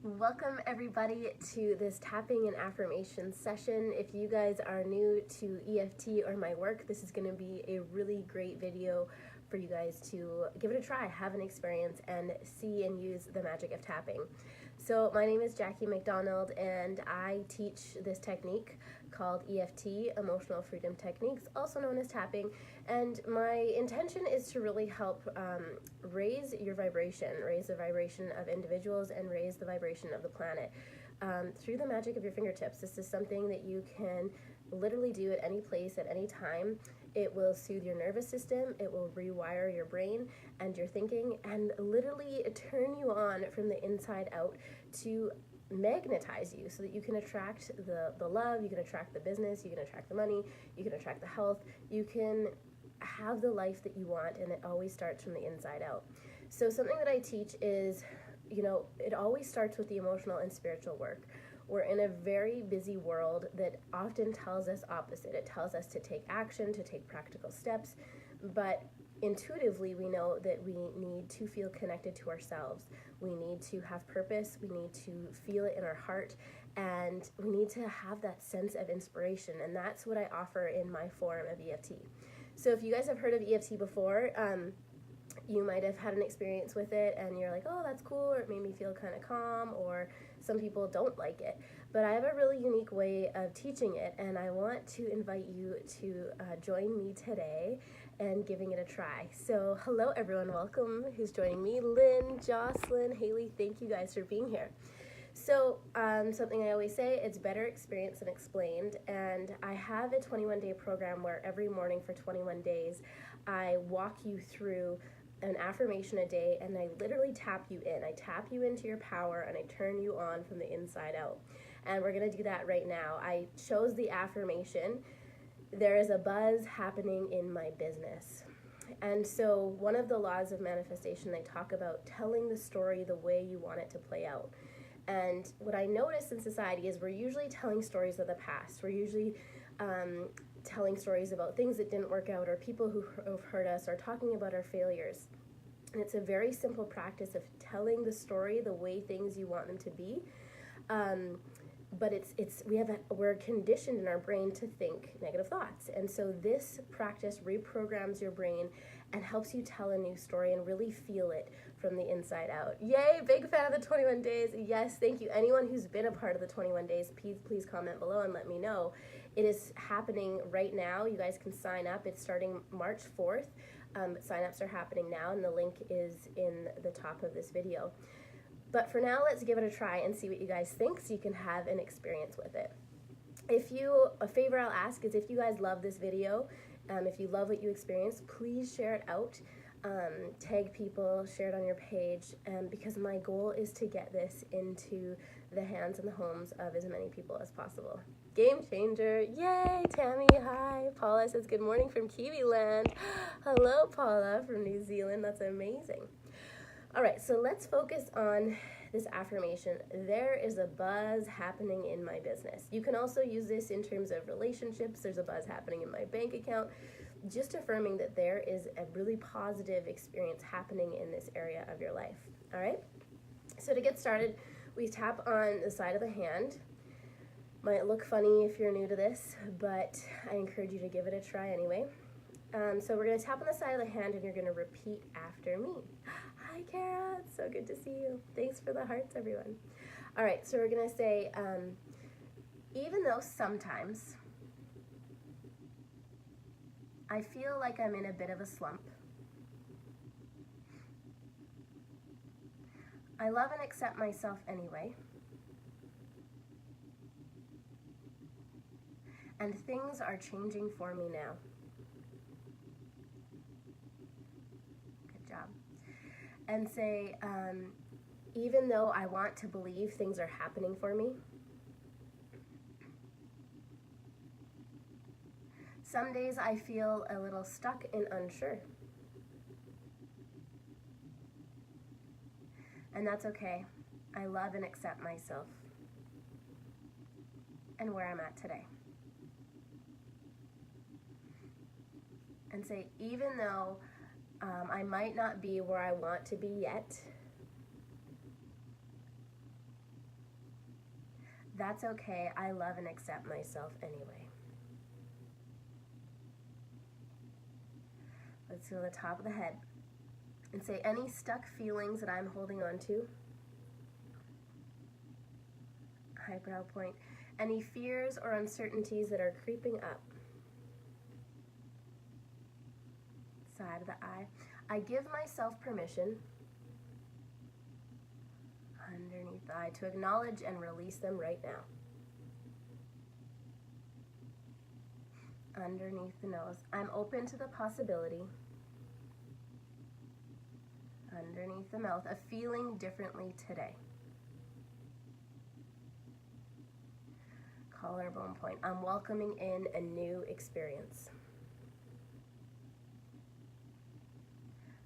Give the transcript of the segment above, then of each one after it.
Welcome everybody to this tapping and affirmation session. If you guys are new to EFT or my work, this is going to be a really great video for you guys to give it a try, have an experience, and see and use the magic of tapping. So my name is Jackie McDonald, and I teach this technique called EFT, Emotional Freedom Techniques, also known as tapping. And my intention is to really help raise your vibration, raise the vibration of individuals, and raise the vibration of the planet through the magic of your fingertips. This is something that you can literally do at any place, at any time. It will soothe your nervous system, it will rewire your brain and your thinking, and literally turn you on from the inside out to magnetize you so that you can attract the love, you can attract the business, you can attract the money, you can attract the health, you can have the life that you want, and it always starts from the inside out. So something that I teach is, it always starts with the emotional and spiritual work. We're in a very busy world that often tells us opposite. It tells us to take action, to take practical steps, but intuitively we know that we need to feel connected to ourselves. We need to have purpose, we need to feel it in our heart, and we need to have that sense of inspiration, and that's what I offer in my form of EFT. So if you guys have heard of EFT before, you might have had an experience with it and you're like, oh, that's cool, or it made me feel kind of calm, or some people don't like it. But I have a really unique way of teaching it, and I want to invite you to join me today and giving it a try. So hello everyone, welcome who's joining me. Lynn, Jocelyn, Haley, thank you guys for being here. So something I always say, it's better experienced than explained, and I have a 21-day program where every morning for 21 days I walk you through an affirmation a day, and I literally tap you in. I tap you into your power, and I turn you on from the inside out. And we're going to do that right now. I chose the affirmation, there is a buzz happening in my business. And so one of the laws of manifestation, they talk about telling the story the way you want it to play out. And what I notice in society is we're usually telling stories of the past. We're usually telling stories about things that didn't work out, or people who have hurt us, or talking about our failures. And it's a very simple practice of telling the story the way things you want them to be. But we're conditioned in our brain to think negative thoughts. And so this practice reprograms your brain and helps you tell a new story and really feel it from the inside out. Yay, big fan of the 21 days. Yes, thank you. Anyone who's been a part of the 21 days, please comment below and let me know. It is happening right now. You guys can sign up. It's starting March 4th. Sign-ups are happening now, and the link is in the top of this video. But for now, let's give it a try and see what you guys think so you can have an experience with it. A favor I'll ask is, if you guys love this video, if you love what you experienced, please share it out. Tag people, share it on your page, because my goal is to get this into the hands and the homes of as many people as possible. Game changer. Yay, Tammy, hi. Paula says good morning from Kiwi Land. Hello, Paula from New Zealand. That's amazing. All right, so let's focus on this affirmation. There is a buzz happening in my business. You can also use this in terms of relationships. There's a buzz happening in my bank account. Just affirming that there is a really positive experience happening in this area of your life. All right? So to get started, we tap on the side of the hand. Might look funny if you're new to this, but I encourage you to give it a try anyway. So we're going to tap on the side of the hand, and you're going to repeat after me. Hi, Kara. It's so good to see you. Thanks for the hearts, everyone. All right, so we're going to say, even though sometimes I feel like I'm in a bit of a slump, I love and accept myself anyway, and things are changing for me now. Good job. And say, even though I want to believe things are happening for me, some days I feel a little stuck and unsure. And that's okay. I love and accept myself and where I'm at today. And say, even though I might not be where I want to be yet, That's okay. I love and accept myself anyway. Let's go to the top of the head and say any stuck feelings that I'm holding on to. Eyebrow point. Any fears or uncertainties that are creeping up. Side of the eye. I give myself permission, underneath the eye, to acknowledge and release them right now. Underneath the nose. I'm open to the possibility, underneath the mouth, of feeling differently today. Collarbone point. I'm welcoming in a new experience.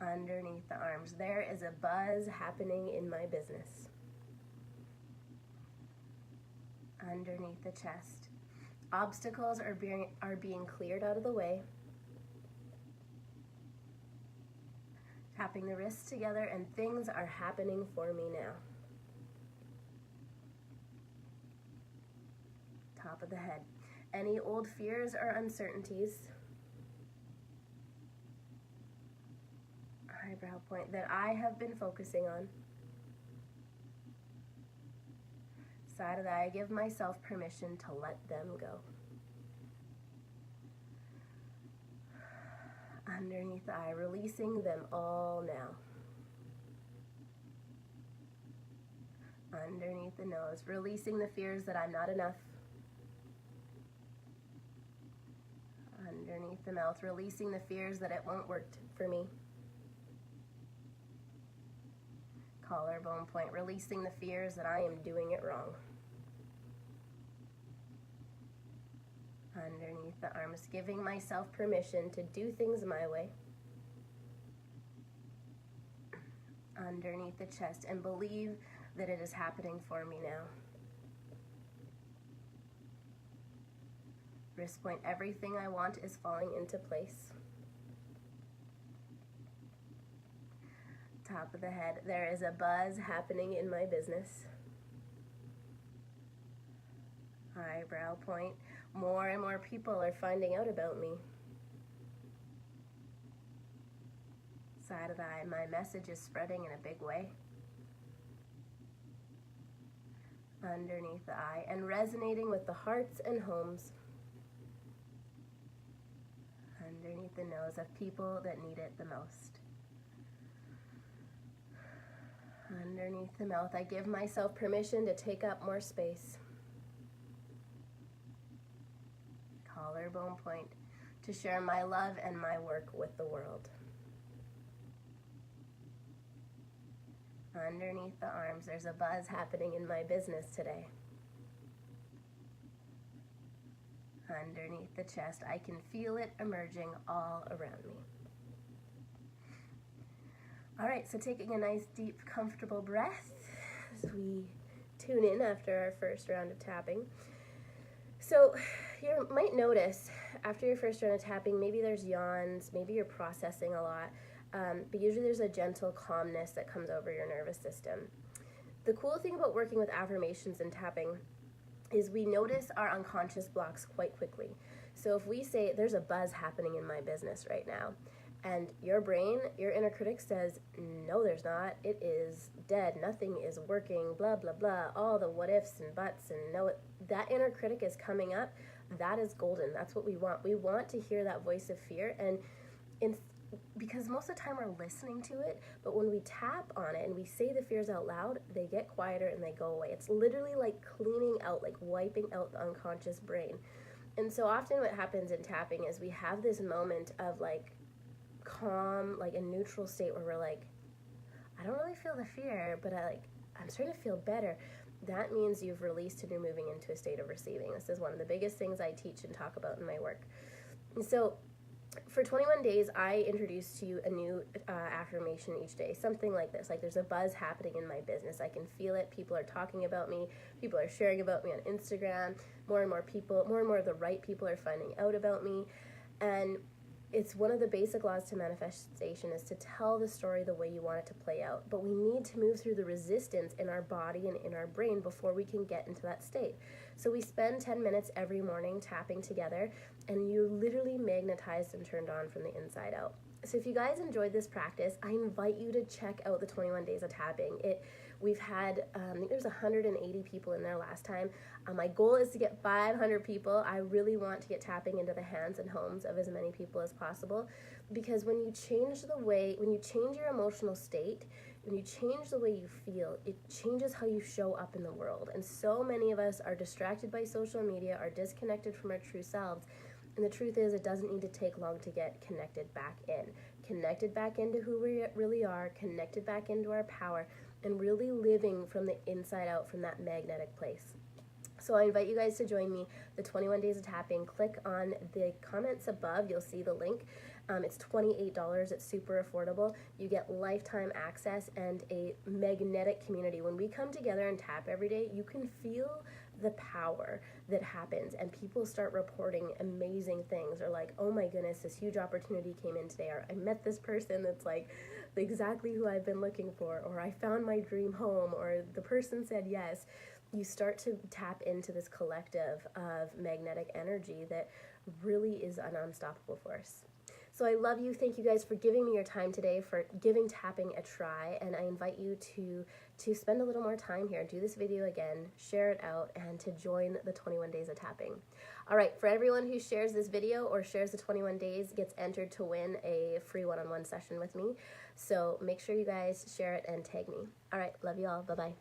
Underneath the arms. There is a buzz happening in my business. Underneath the chest. Obstacles are being cleared out of the way. Tapping the wrists together, and things are happening for me now. Top of the head. Any old fears or uncertainties, eyebrow point, that I have been focusing on. Side of the eye, I give myself permission to let them go. Underneath the eye, releasing them all now. Underneath the nose, releasing the fears that I'm not enough. Underneath the mouth, releasing the fears that it won't work for me. Collarbone point, releasing the fears that I am doing it wrong. Underneath the arms, giving myself permission to do things my way. Underneath the chest, and believe that it is happening for me now. Wrist point, everything I want is falling into place. Top of the head, there is a buzz happening in my business. Eyebrow point, more and more people are finding out about me. Side of the eye, my message is spreading in a big way. Underneath the eye, and resonating with the hearts and homes. Underneath the nose, of people that need it the most. Underneath the mouth, I give myself permission to take up more space. Collarbone point, to share my love and my work with the world. Underneath the arms, there's a buzz happening in my business today. Underneath the chest, I can feel it emerging all around me. All right, so taking a nice, deep, comfortable breath as we tune in after our first round of tapping. So you might notice after your first round of tapping, maybe there's yawns, maybe you're processing a lot, but usually there's a gentle calmness that comes over your nervous system. The cool thing about working with affirmations and tapping is we notice our unconscious blocks quite quickly. So if we say, there's a buzz happening in my business right now, and your brain, your inner critic says, no, there's not. It is dead. Nothing is working, blah, blah, blah. All the what ifs and buts and no, that inner critic is coming up. That is golden. That's what we want. We want to hear that voice of fear. And because most of the time we're listening to it, but when we tap on it and we say the fears out loud, they get quieter and they go away. It's literally like cleaning out, like wiping out the unconscious brain. And so often what happens in tapping is we have this moment of like calm, like a neutral state where we're like, I don't really feel the fear, but I'm starting to feel better. That means you've released and you're moving into a state of receiving. This is one of the biggest things I teach and talk about in my work. And so for 21 days, I introduce to you a new affirmation each day, something like this, like there's a buzz happening in my business. I can feel it. People are talking about me. People are sharing about me on Instagram. More and more people, more and more of the right people are finding out about me. And it's one of the basic laws to manifestation is to tell the story the way you want it to play out. But we need to move through the resistance in our body and in our brain before we can get into that state. So we spend 10 minutes every morning tapping together, and you're literally magnetized and turned on from the inside out. So if you guys enjoyed this practice, I invite you to check out the 21 Days of Tapping. We've had, I think there's 180 people in there last time. My goal is to get 500 people. I really want to get tapping into the hands and homes of as many people as possible, because when you change your emotional state, when you change the way you feel, it changes how you show up in the world. And so many of us are distracted by social media, are disconnected from our true selves. And the truth is, it doesn't need to take long to get connected back into who we really are, connected back into our power, and really living from the inside out, from that magnetic place. So I invite you guys to join me, the 21 Days of Tapping. Click on the comments above. You'll see the link. It's $28. It's super affordable. You get lifetime access and a magnetic community. When we come together and tap every day, you can feel the power that happens, and people start reporting amazing things, or like, oh my goodness, this huge opportunity came in today, or I met this person that's like exactly who I've been looking for, or I found my dream home, or the person said yes. You start to tap into this collective of magnetic energy that really is an unstoppable force. So I love you. Thank you guys for giving me your time today, for giving tapping a try, and I invite you to spend a little more time here. Do this video again, share it out, and to join the 21 Days of Tapping. All right, for everyone who shares this video or shares the 21 days gets entered to win a free one-on-one session with me. So make sure you guys share it and tag me. All right, love you all. Bye-bye.